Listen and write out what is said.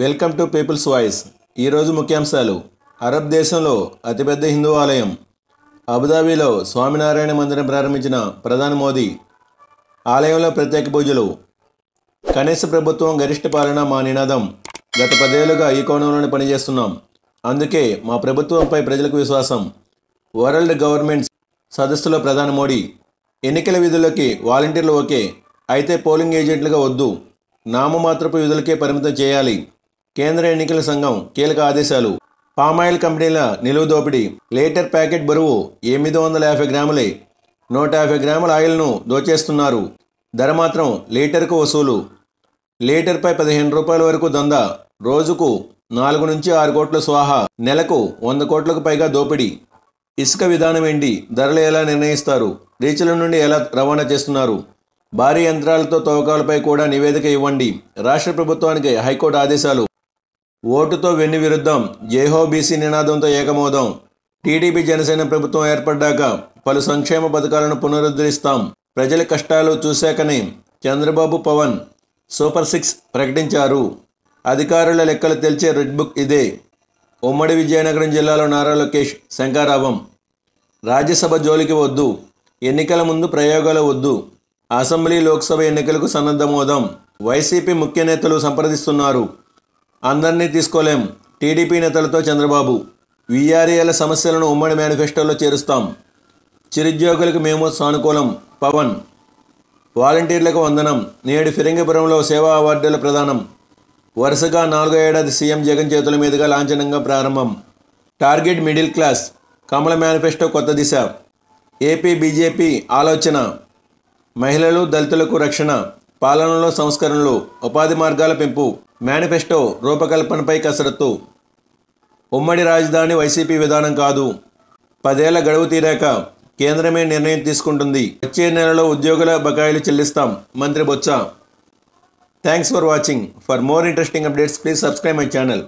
Welcome to peoples voice. ఈరోజు ముఖ్యాంశాలు. Arab దేశంలో అతిపెద్ద హిందూ ఆలయం అబుదాబిలో స్వామినారాయణ మందిరం ప్రారంభించిన ప్రధాని మోదీ. ఆలయంలో ప్రత్యేక పూజలు. కనీస ప్రభుత్వం గరిష్ట పాలన మా నినాదం. గత 10 ఏళ్లుగా ఈ కోణంలోనే పనిచేస్తున్నాం. అందుకే మా ప్రభుత్వంపై ప్రజలకు విశ్వాసం. వరల్డ్ గవర్నమెంట్స్ సదస్సులో ప్రధాని మోడీ. ఎన్నికల విధుల్లోకి వాలంటీర్లు ఓకే, అయితే పోలింగ్ ఏజెంట్లుగా వద్దు, నామమాత్రపు విధులకే పరిమితం చేయాలి. కేంద్ర ఎన్నికల సంఘం కీలక ఆదేశాలు. పామాయిల్ కంపెనీల నిలువు దోపిడీ. లీటర్ ప్యాకెట్ బరువు 850 గ్రాములే. 150 గ్రాముల ఆయిల్ను దోచేస్తున్నారు. ధర మాత్రం లీటర్కు వసూలు. లీటర్పై 15 రూపాయల వరకు దందా. రోజుకు 4 నుంచి 6 కోట్ల స్వాహా. నెలకు 100 కోట్లకు పైగా దోపిడీ. ఇసుక విధానం ఏంటి? ధరలు ఎలా నిర్ణయిస్తారు? రీచ్ల నుండి ఎలా రవాణా చేస్తున్నారు? భారీ యంత్రాలతో తవ్వకాలపై కూడా నివేదిక ఇవ్వండి. రాష్ట్ర ప్రభుత్వానికి హైకోర్టు ఆదేశాలు. ఓటుతో వెన్ను విరుద్ధం. జైహో బీసీ నినాదంతో ఏకమోదం. టీడీపీ జనసేన ప్రభుత్వం ఏర్పడ్డాక పలు సంక్షేమ పథకాలను పునరుద్ధరిస్తాం. ప్రజల కష్టాలు చూశాకనే చంద్రబాబు పవన్ సూపర్ 6 ప్రకటించారు. అధికారుల లెక్కలు తెలిసే రెడ్ బుక్ ఇదే. ఉమ్మడి విజయనగరం జిల్లాలో నారా లోకేష్ శంఖారావం. రాజ్యసభ జోలికి వద్దు, ఎన్నికల ముందు ప్రయోగాలు వద్దు, అసెంబ్లీ లోక్సభ ఎన్నికలకు సన్నద్ధమవుదాం. వైసీపీ ముఖ్య నేతలు సంప్రదిస్తున్నారు. అందరినీ తీసుకోలేం. టీడీపీ నేతలతో చంద్రబాబు. వీఆర్ఏల సమస్యలను ఉమ్మడి మేనిఫెస్టోలో చేరుస్తాం. చిరుద్యోగులకు మేము సానుకూలం పవన్. వాలంటీర్లకు వందనం. నేడు ఫిరంగిపురంలో సేవా అవార్డుల ప్రదానం. వరుసగా 4వ ఏడాది సీఎం జగన్ చేతుల మీదుగా లాంఛనంగా ప్రారంభం. Target middle class. కమల మేనిఫెస్టో కొత్త దిశ. ఏపీ బీజేపీ ఆలోచన. మహిళలు దళితులకు రక్షణ. పాలనలో సంస్కరణలు. ఉపాధి మార్గాల పెంపు. మేనిఫెస్టో రూపకల్పనపై కసరత్తు. ఉమ్మడి రాజధాని వైసీపీ విధానం కాదు. 10 ఏళ్ల గడువు తీరాక కేంద్రమే నిర్ణయం తీసుకుంటుంది. వచ్చే నెలలో ఉద్యోగుల బకాయిలు చెల్లిస్తాం. మంత్రి Botsa. Thanks for watching. For more interesting updates please subscribe my channel.